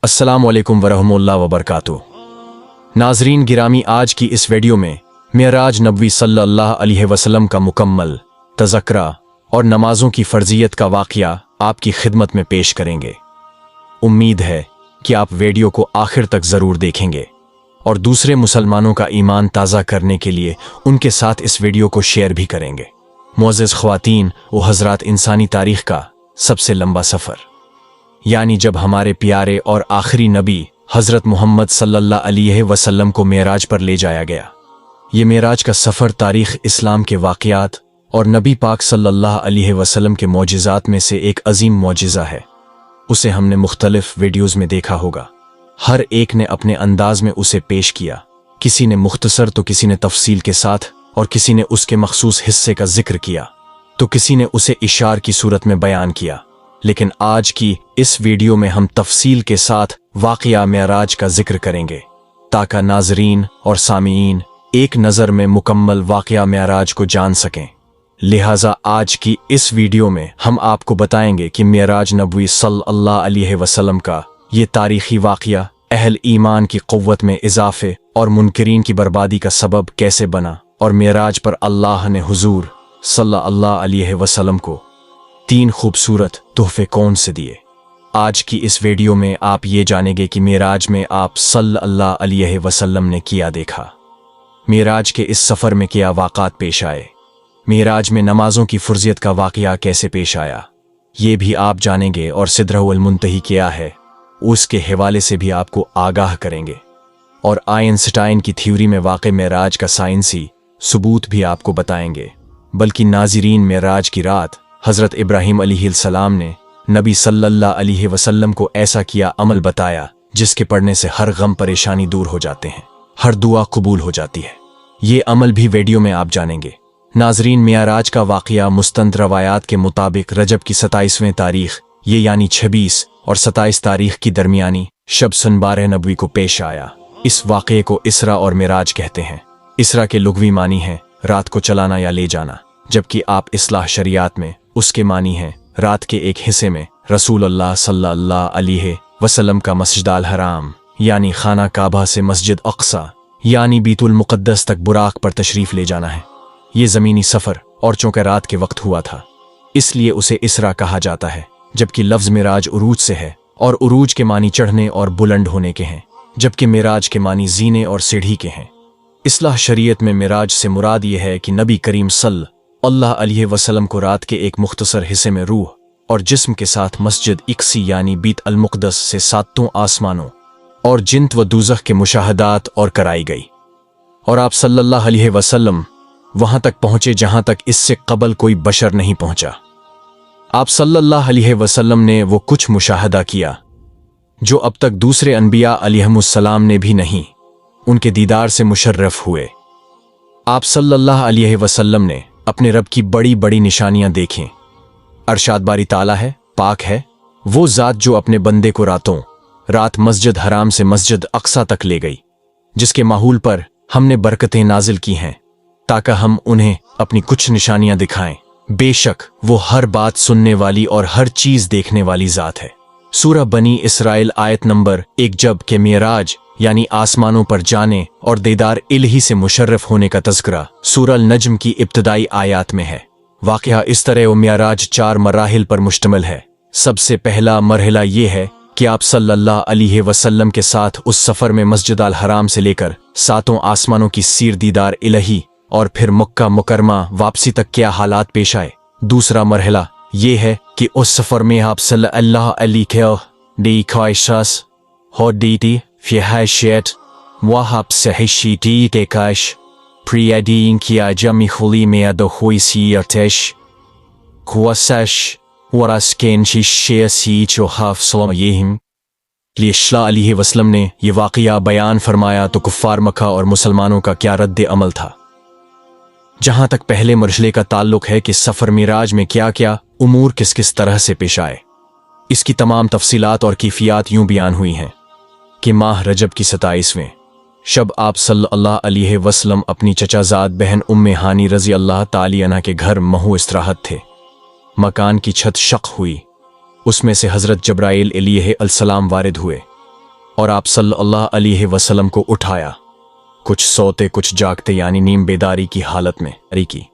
अस्सलामु अलैकुम वरहमतुल्लाहि वबरकातुहू। नाजरीन गिरामी, आज की इस वीडियो में मेराज नबवी सल्लल्लाहु अलैहि वसल्लम का मुकम्मल तज़किरा और नमाजों की फ़र्ज़ियत का वाक़या आपकी खिदमत में पेश करेंगे। उम्मीद है कि आप वीडियो को आखिर तक ज़रूर देखेंगे और दूसरे मुसलमानों का ईमान ताज़ा करने के लिए उनके साथ इस वीडियो को शेयर भी करेंगे। मुअज़्ज़िज़ ख़वातीन व हज़रात, इंसानी तारीख़ का सबसे लंबा सफ़र, यानी जब हमारे प्यारे और आखिरी नबी हज़रत मोहम्मद सल्लल्लाहु अलैहि वसल्लम को मेराज पर ले जाया गया। ये मेराज का सफ़र तारीख़ इस्लाम के वाक़यात और नबी पाक सल्लल्लाहु अलैहि वसल्लम के मौजिज़ात में से एक अजीम मौजिज़ा है। उसे हमने मुख्तलिफ वीडियोज़ में देखा होगा। हर एक ने अपने अंदाज में उसे पेश किया, किसी ने मुख्तसर तो किसी ने तफसील के साथ, और किसी ने उसके मखसूस हिस्से का जिक्र किया तो किसी ने उसे इशार की सूरत में बयान किया। लेकिन आज की इस वीडियो में हम तफसील के साथ वाक़या मेराज का जिक्र करेंगे ताकि नाज़रीन और सामीईन एक नज़र में मुकम्मल वाक़या मेराज को जान सकें। लिहाजा आज की इस वीडियो में हम आपको बताएंगे कि मेराज नबवी सल्लल्लाहु अलैहि वसल्लम का ये तारीख़ी वाक़या अहल ईमान की क़ुव्वत में इजाफ़े और मुनकरीन की बर्बादी का सबब कैसे बना, और मेराज पर अल्लाह ने हुजूर सल्लल्लाहु अलैहि वसल्लम को 3 खूबसूरत तोहफे कौन से दिए। आज की इस वीडियो में आप ये जानेंगे कि मेराज में आप सल्लल्लाहु अलैहि वसल्लम ने किया देखा, मेराज के इस सफ़र में क्या वाक़ात पेश आए, मेराज में नमाजों की फ़र्ज़ियत का वाक़या कैसे पेश आया, ये भी आप जानेंगे। और सिदरतुल मुंतही क्या है, उसके हवाले से भी आपको आगाह करेंगे। और आइंस्टाइन की थ्योरी में वाक़े मेराज का साइंसी सबूत भी आपको बताएंगे। बल्कि नाज़रीन, मेराज की रात हज़रत इब्राहीम अलैहिस्सलाम ने नबी सल्लल्लाहु अलैहि वसल्लम को ऐसा किया अमल बताया जिसके पढ़ने से हर गम परेशानी दूर हो जाते हैं, हर दुआ कबूल हो जाती है। ये अमल भी वीडियो में आप जानेंगे। नाज़रीन, मेराज का वाक़या मुस्तंद रवायात के मुताबिक रजब की 27वें तारीख़, ये यानी 26 और 27 तारीख़ की दरमियानी शब सुनबार नबवी को पेश आया। इस वाक़े को इसरा और मेराज कहते हैं। इसरा के लुग़वी मानी है रात को चलाना या ले जाना, जबकि आप इस्लाह शरियात में उसके मानी हैं रात के एक हिस्से में रसूलुल्लाह सल्लल्लाहु अलैहि वसल्लम का मस्जिद अल हराम यानी खाना काबा से मस्जिद अक्सा यानी बीतुल मुक़द्दस तक बुराक पर तशरीफ़ ले जाना है। ये ज़मीनी सफ़र और चूँकि रात के वक्त हुआ था इसलिए उसे इसरा कहा जाता है, जबकि लफ्ज़ मेराज उरूज से है और उरूज के मानी चढ़ने और बुलंद होने के हैं, जबकि मेराज के मानी जीने और सीढ़ी के हैं। इस्लाह शरीयत में मेराज से मुराद ये है कि नबी करीम सल्लल्लाहु अलैहि वसल्लम को रात के एक मुख्तसर हिस्से में रूह और जिस्म के साथ मस्जिद इक्सी यानी बीत अल मुक़द्दस से 7 आसमानों और जिन्त व दूज़ख के मुशाहदात और कराई गई, और आप सल्लल्लाहु अलैहि वसल्लम वहां तक पहुंचे जहां तक इससे कबल कोई बशर नहीं पहुंचा। आप सल्लल्लाहु अलैहि वसल्लम ने वो कुछ मुशाहदा किया जो अब तक दूसरे अनबिया अलैहिमुस्सलाम ने भी नहीं, उनके दीदार से मुशर्रफ हुए। आप सल्लल्लाहु अलैहि वसल्लम ने अपने रब की बड़ी बड़ी निशानियां देखीं। अरशाद बारी ताला है, पाक है वो ज़ात जो अपने बंदे को रातों रात मस्जिद हराम से मस्जिद अक्सा तक ले गई, जिसके माहौल पर हमने बरकतें नाजिल की हैं ताकि हम उन्हें अपनी कुछ निशानियां दिखाएं। बेशक वो हर बात सुनने वाली और हर चीज़ देखने वाली ज़ात है। सूरह बनी इसराइल आयत नंबर 1। जब के मेराज यानी आसमानों पर जाने और दीदार इलाही से मुशर्रफ होने का तज़किरा सूरह नज्म की इब्तदाई आयात में है। वाक़या इस तरह मेराज 4 मराहिल पर मुश्तमिल है। सबसे पहला मरहला ये है कि आप सल्लल्लाहु अलैहि वसल्लम के साथ उस सफ़र में मस्जिद अल हराम से लेकर 7 आसमानों की सीर दीदार इलाही और फिर मक्का मुकरमा वापसी तक क्या हालात पेश आए। दूसरा मरहला ये है कि उस सफ़र में आप सल्लल्लाहु अलैहि वसल्लम Verheischet, wahab sehishiti dekash, priadin kia jamihuli mea dohuisiertesh, kuasash, warasken shishia si chohaf salamayehim। सल्लल्लाहु अलैहि वसल्लम ने ये वाक़या बयान फरमाया तो कुफ़ार मक्का और मुसलमानों का क्या रद्द अमल था। जहाँ तक पहले मरहले का ताल्लुक है कि सफ़र मिराज में क्या क्या उमूर किस किस तरह से पेश आए, इसकी तमाम तफसीलात और कैफियत यूँ बयान हुई हैं कि माह रजब की 27वें शब आप सल्लल्लाहु अलैहि वसल्लम अपनी चचाजाद बहन उम्मे हानी रज़ी अल्लाह ताली अन्हा के घर महू इस्तराहत थे। मकान की छत शक हुई, उसमें से हज़रत जब्राइल अलैहिस्सलाम वारिद हुए। اور آپ सल्लल्लाहु अलैहि वसल्लम को उठाया, कुछ सोते कुछ जागते यानी नीम बेदारी की हालत में की।